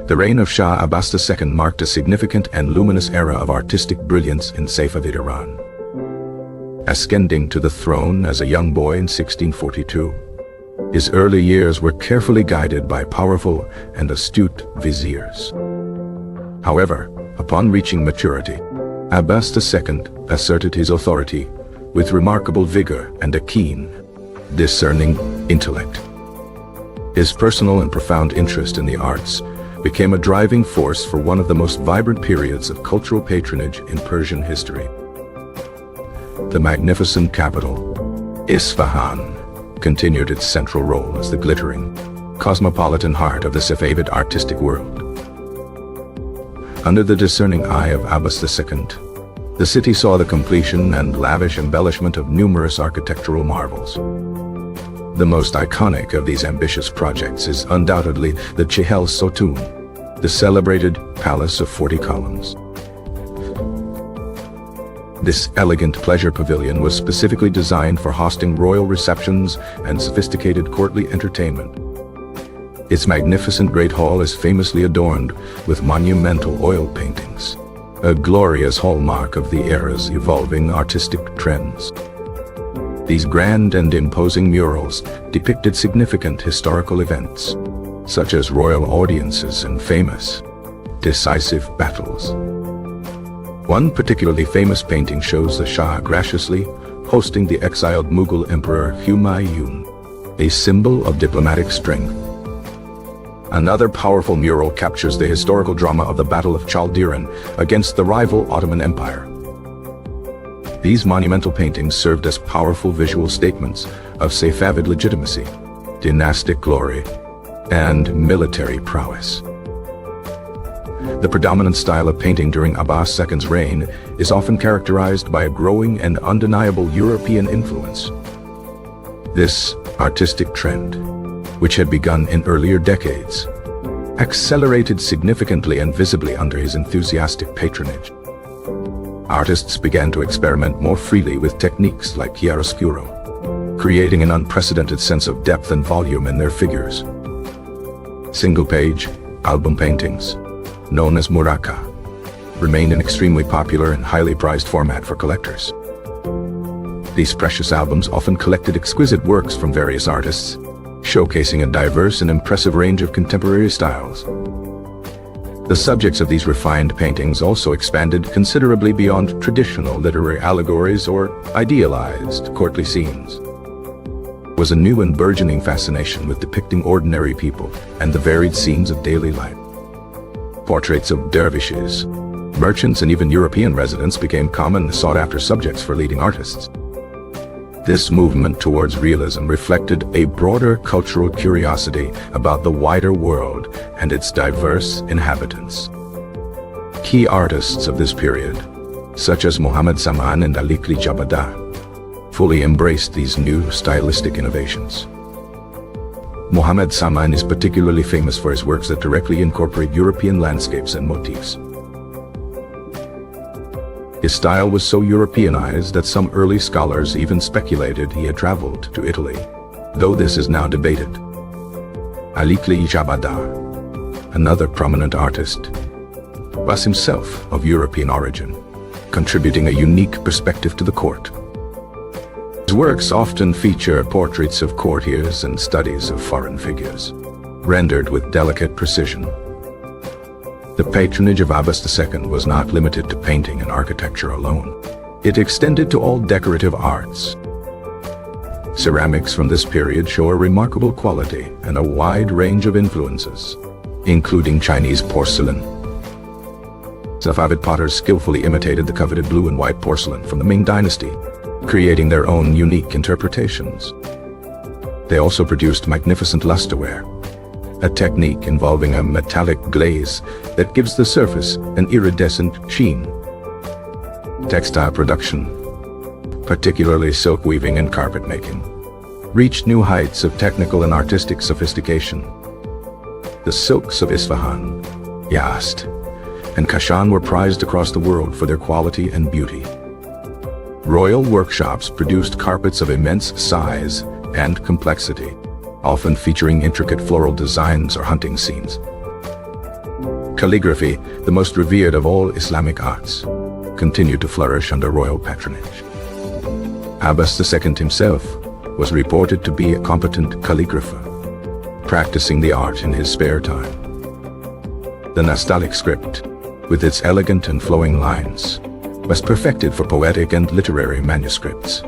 The reign of Shah Abbas II marked a significant and luminous era of artistic brilliance in Safavid Iran. Ascending to the throne as a young boy in 1642, his early years were carefully guided by powerful and astute viziers. However, upon reaching maturity, Abbas II asserted his authority with remarkable vigor and a keen, discerning intellect. His personal and profound interest in the arts became a driving force for one of the most vibrant periods of cultural patronage in Persian history. The magnificent capital, Isfahan, continued its central role as the glittering, cosmopolitan heart of the Safavid artistic world. Under the discerning eye of Abbas II, the city saw the completion and lavish embellishment of numerous architectural marvels. The most iconic of these ambitious projects is undoubtedly the Chehel Sotun, the celebrated Palace of 40 Columns. This elegant pleasure pavilion was specifically designed for hosting royal receptions and sophisticated courtly entertainment. Its magnificent Great Hall is famously adorned with monumental oil paintings, a glorious hallmark of the era's evolving artistic trends. These grand and imposing murals depicted significant historical events, such as royal audiences and famous, decisive battles. One particularly famous painting shows the Shah graciously hosting the exiled Mughal Emperor Humayun, a symbol of diplomatic strength. Another powerful mural captures the historical drama of the Battle of Chaldiran against the rival Ottoman Empire. These monumental paintings served as powerful visual statements of Safavid legitimacy, dynastic glory, and military prowess. The predominant style of painting during Abbas II's reign is often characterized by a growing and undeniable European influence. This artistic trend, which had begun in earlier decades, accelerated significantly and visibly under his enthusiastic patronage. Artists began to experiment more freely with techniques like chiaroscuro, creating an unprecedented sense of depth and volume in their figures. Single-page album paintings, known as muraka, remained an extremely popular and highly prized format for collectors. These precious albums often collected exquisite works from various artists, showcasing a diverse and impressive range of contemporary styles. The subjects of these refined paintings also expanded considerably beyond traditional literary allegories or idealized courtly scenes. There was a new and burgeoning fascination with depicting ordinary people and the varied scenes of daily life. Portraits of dervishes, merchants, and even European residents became common and sought-after subjects for leading artists. This movement towards realism reflected a broader cultural curiosity about the wider world and its diverse inhabitants. Key artists of this period, such as Muhammad Zaman and Alikli Jabada, fully embraced these new stylistic innovations. Muhammad Zaman is particularly famous for his works that directly incorporate European landscapes and motifs. His style was so Europeanized that some early scholars even speculated he had traveled to Italy, though this is now debated. Alikli Jabada, another prominent artist, was himself of European origin, contributing a unique perspective to the court. His works often feature portraits of courtiers and studies of foreign figures, rendered with delicate precision. The patronage of Abbas II was not limited to painting and architecture alone. It extended to all decorative arts. Ceramics from this period show a remarkable quality and a wide range of influences, including Chinese porcelain. Safavid potters skillfully imitated the coveted blue and white porcelain from the Ming dynasty, creating their own unique interpretations. They also produced magnificent lusterware, a technique involving a metallic glaze that gives the surface an iridescent sheen. Textile production, particularly silk weaving and carpet making, reached new heights of technical and artistic sophistication. The silks of Isfahan, Yazd, and Kashan were prized across the world for their quality and beauty. Royal workshops produced carpets of immense size and complexity, often featuring intricate floral designs or hunting scenes. Calligraphy, the most revered of all Islamic arts, continued to flourish under royal patronage. Abbas II himself was reported to be a competent calligrapher, practicing the art in his spare time. The Nastaliq script, with its elegant and flowing lines, was perfected for poetic and literary manuscripts.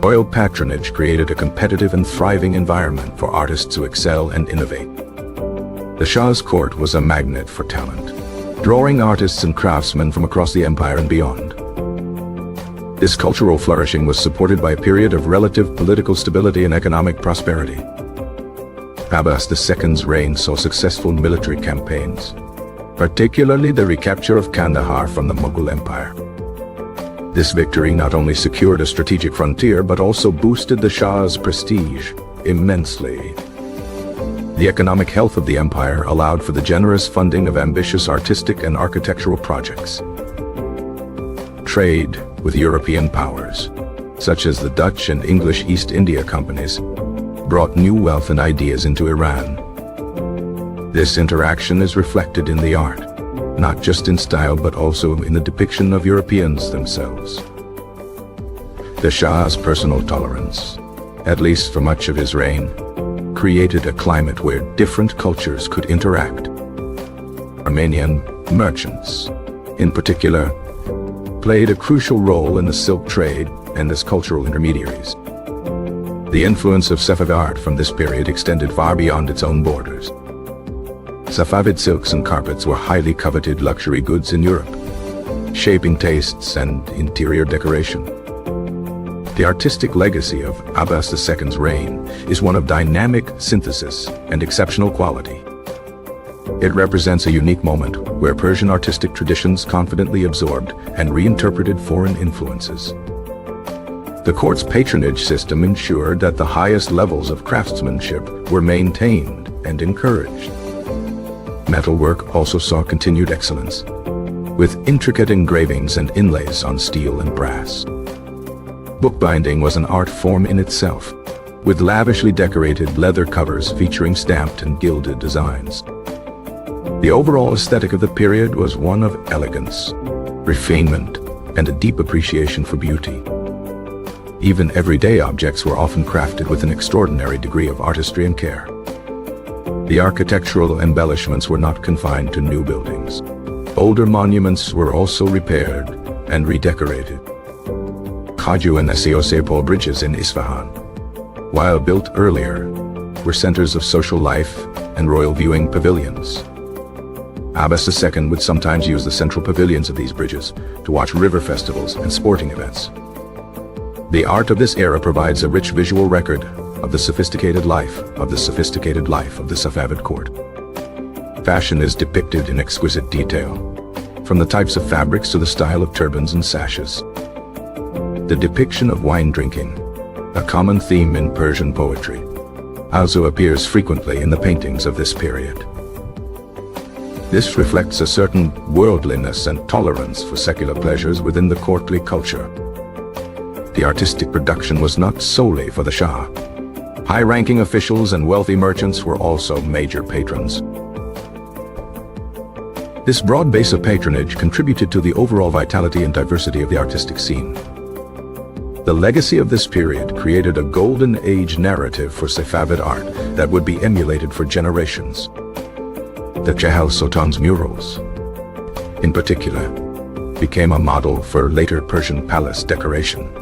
Royal patronage created a competitive and thriving environment for artists to excel and innovate. The Shah's court was a magnet for talent, drawing artists and craftsmen from across the empire and beyond. This cultural flourishing was supported by a period of relative political stability and economic prosperity. Abbas II's reign saw successful military campaigns, particularly the recapture of Kandahar from the Mughal Empire. This victory not only secured a strategic frontier but also boosted the Shah's prestige immensely. The economic health of the empire allowed for the generous funding of ambitious artistic and architectural projects. Trade with European powers, such as the Dutch and English East India companies, brought new wealth and ideas into Iran. This interaction is reflected in the art, not just in style but also in the depiction of Europeans themselves. The Shah's personal tolerance, at least for much of his reign, created a climate where different cultures could interact. Armenian merchants, in particular, played a crucial role in the silk trade and as cultural intermediaries. The influence of Safavid art from this period extended far beyond its own borders. Safavid silks and carpets were highly coveted luxury goods in Europe, shaping tastes and interior decoration. The artistic legacy of Abbas II's reign is one of dynamic synthesis and exceptional quality. It represents a unique moment where Persian artistic traditions confidently absorbed and reinterpreted foreign influences. The court's patronage system ensured that the highest levels of craftsmanship were maintained and encouraged. Metalwork also saw continued excellence, with intricate engravings and inlays on steel and brass. Bookbinding was an art form in itself, with lavishly decorated leather covers featuring stamped and gilded designs. The overall aesthetic of the period was one of elegance, refinement, and a deep appreciation for beauty. Even everyday objects were often crafted with an extraordinary degree of artistry and care. The architectural embellishments were not confined to new buildings. Older monuments were also repaired and redecorated. Khaju and Asiosepol bridges in Isfahan, while built earlier, were centers of social life and royal viewing pavilions. Abbas II would sometimes use the central pavilions of these bridges to watch river festivals and sporting events. The art of this era provides a rich visual record of the sophisticated life of the Safavid court. Fashion is depicted in exquisite detail, from the types of fabrics to the style of turbans and sashes. The depiction of wine drinking, a common theme in Persian poetry, also appears frequently in the paintings of this period. This reflects a certain worldliness and tolerance for secular pleasures within the courtly culture. The artistic production was not solely for the Shah. High-ranking officials and wealthy merchants were also major patrons. This broad base of patronage contributed to the overall vitality and diversity of the artistic scene. The legacy of this period created a golden age narrative for Safavid art that would be emulated for generations. The Chehel Sultan's murals, in particular, became a model for later Persian palace decoration.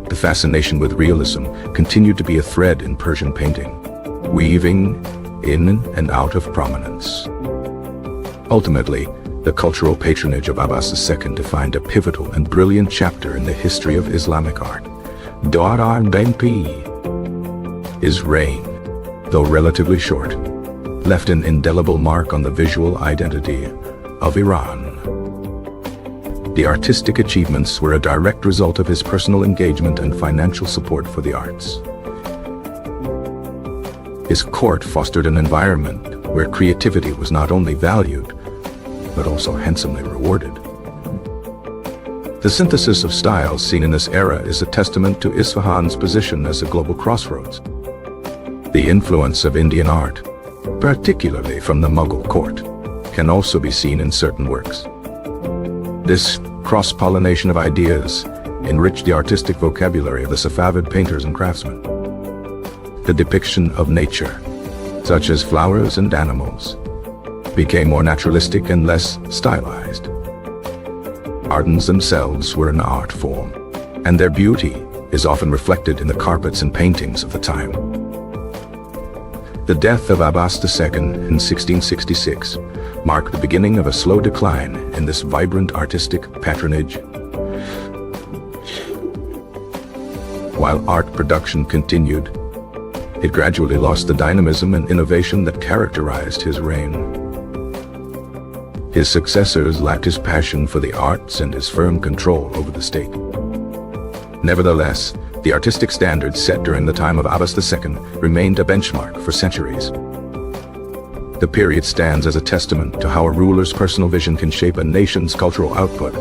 The fascination with realism continued to be a thread in Persian painting, weaving in and out of prominence. Ultimately, the cultural patronage of Abbas II defined a pivotal and brilliant chapter in the history of Islamic art. His reign, though relatively short, left an indelible mark on the visual identity of Iran. The artistic achievements were a direct result of his personal engagement and financial support for the arts. His court fostered an environment where creativity was not only valued, but also handsomely rewarded. The synthesis of styles seen in this era is a testament to Isfahan's position as a global crossroads. The influence of Indian art, particularly from the Mughal court, can also be seen in certain works. This cross-pollination of ideas enriched the artistic vocabulary of the Safavid painters and craftsmen. The depiction of nature, such as flowers and animals, became more naturalistic and less stylized. Gardens themselves were an art form, and their beauty is often reflected in the carpets and paintings of the time. The death of Abbas II in 1666 marked the beginning of a slow decline in this vibrant artistic patronage. While art production continued, it gradually lost the dynamism and innovation that characterized his reign. His successors lacked his passion for the arts and his firm control over the state. Nevertheless, the artistic standards set during the time of Abbas II remained a benchmark for centuries. The period stands as a testament to how a ruler's personal vision can shape a nation's cultural output.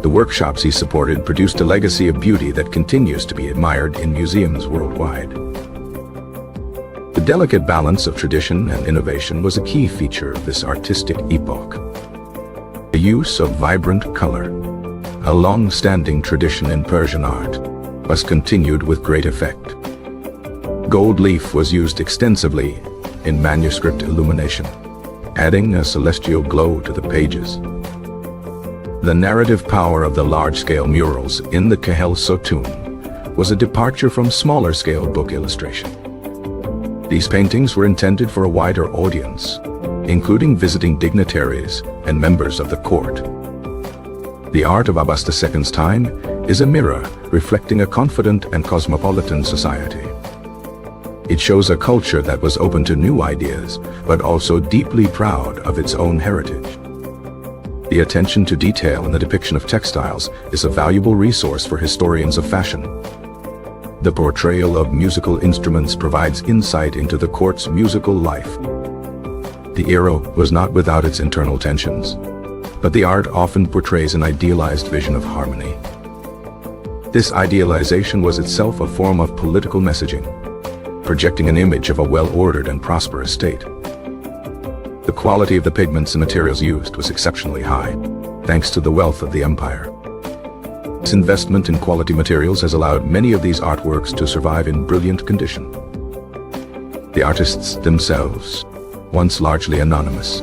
The workshops he supported produced a legacy of beauty that continues to be admired in museums worldwide. The delicate balance of tradition and innovation was a key feature of this artistic epoch. The use of vibrant color, a long-standing tradition in Persian art, was continued with great effect. Gold leaf was used extensively in manuscript illumination, adding a celestial glow to the pages. The narrative power of the large-scale murals in the Kahel Sotun was a departure from smaller-scale book illustration. These paintings were intended for a wider audience, including visiting dignitaries and members of the court. The art of Abbas II's time is a mirror reflecting a confident and cosmopolitan society. It shows a culture that was open to new ideas, but also deeply proud of its own heritage. The attention to detail in the depiction of textiles is a valuable resource for historians of fashion. The portrayal of musical instruments provides insight into the court's musical life. The era was not without its internal tensions, but the art often portrays an idealized vision of harmony. This idealization was itself a form of political messaging, projecting an image of a well-ordered and prosperous state. The quality of the pigments and materials used was exceptionally high, thanks to the wealth of the empire. This investment in quality materials has allowed many of these artworks to survive in brilliant condition. The artists themselves, once largely anonymous,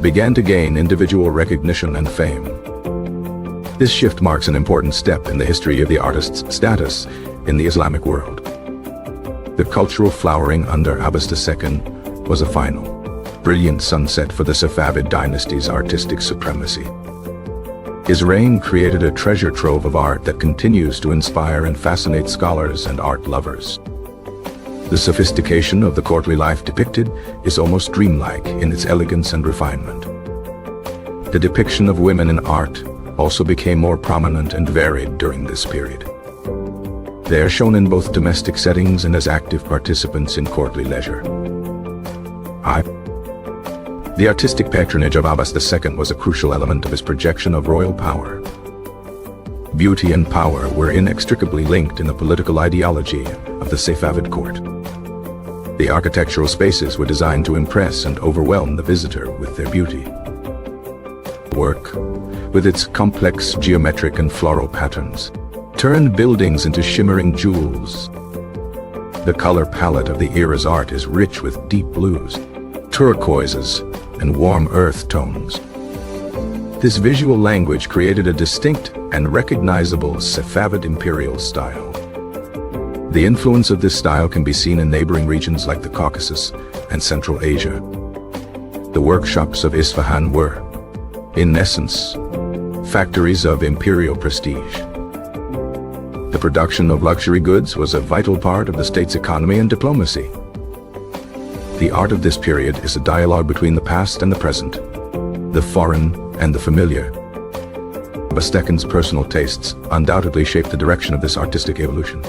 began to gain individual recognition and fame. This shift marks an important step in the history of the artist's status in the Islamic world. The cultural flowering under Abbas II was a final, brilliant sunset for the Safavid dynasty's artistic supremacy. His reign created a treasure trove of art that continues to inspire and fascinate scholars and art lovers. The sophistication of the courtly life depicted is almost dreamlike in its elegance and refinement. The depiction of women in art also became more prominent and varied during this period. They are shown in both domestic settings and as active participants in courtly leisure. The artistic patronage of Abbas II was a crucial element of his projection of royal power. Beauty and power were inextricably linked in the political ideology of the Safavid court. The architectural spaces were designed to impress and overwhelm the visitor with their beauty. Work, with its complex geometric and floral patterns, turned buildings into shimmering jewels. The color palette of the era's art is rich with deep blues, turquoises, and warm earth tones. This visual language created a distinct and recognizable Safavid imperial style. The influence of this style can be seen in neighboring regions like the Caucasus and Central Asia. The workshops of Isfahan were, in essence, factories of imperial prestige. The production of luxury goods was a vital part of the state's economy and diplomacy. The art of this period is a dialogue between the past and the present, the foreign and the familiar. Abbas II's personal tastes undoubtedly shaped the direction of this artistic evolution.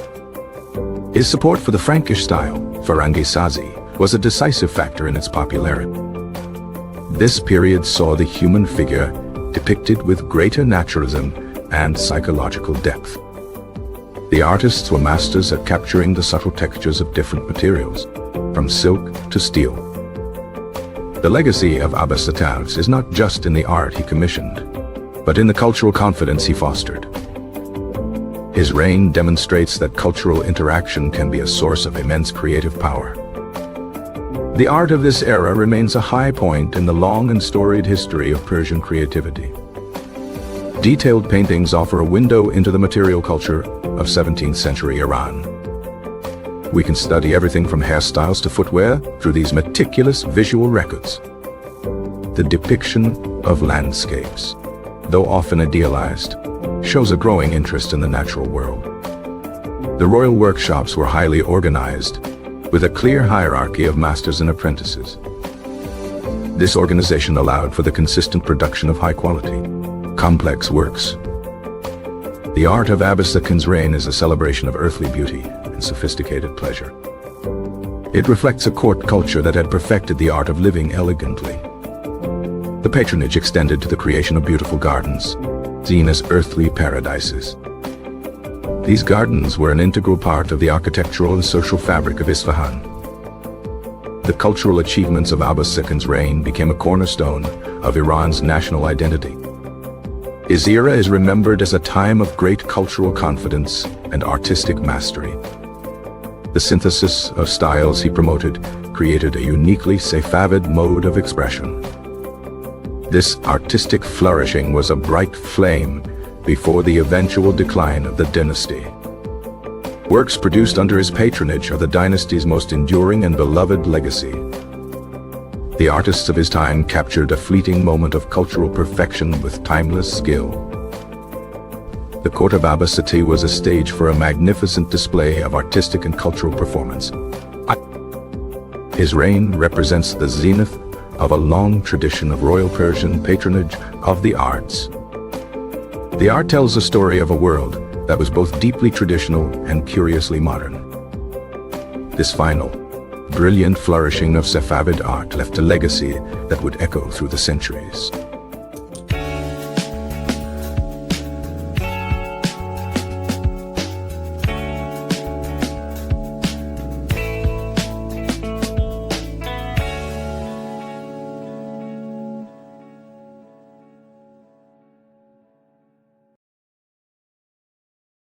His support for the Frankish style, Farangi Sazi, was a decisive factor in its popularity. This period saw the human figure depicted with greater naturalism and psychological depth. The artists were masters at capturing the subtle textures of different materials, from silk to steel. The legacy of Abbas II is not just in the art he commissioned, but in the cultural confidence he fostered. His reign demonstrates that cultural interaction can be a source of immense creative power. The art of this era remains a high point in the long and storied history of Persian creativity. Detailed paintings offer a window into the material culture of 17th century Iran. We can study everything from hairstyles to footwear through these meticulous visual records. The depiction of landscapes, though often idealized, shows a growing interest in the natural world. The royal workshops were highly organized, with a clear hierarchy of masters and apprentices. This organization allowed for the consistent production of high-quality, complex works. The art of Abbas II's reign is a celebration of earthly beauty and sophisticated pleasure. It reflects a court culture that had perfected the art of living elegantly. The patronage extended to the creation of beautiful gardens, seen as earthly paradises. These gardens were an integral part of the architectural and social fabric of Isfahan. The cultural achievements of Abbas II's reign became a cornerstone of Iran's national identity. His era is remembered as a time of great cultural confidence and artistic mastery. The synthesis of styles he promoted created a uniquely Safavid mode of expression. This artistic flourishing was a bright flame before the eventual decline of the dynasty. Works produced under his patronage are the dynasty's most enduring and beloved legacy. The artists of his time captured a fleeting moment of cultural perfection with timeless skill. The court of Abbas II was a stage for a magnificent display of artistic and cultural performance. His reign represents the zenith of a long tradition of royal Persian patronage of the arts. The art tells a story of a world that was both deeply traditional and curiously modern. This final, brilliant flourishing of Safavid art left a legacy that would echo through the centuries.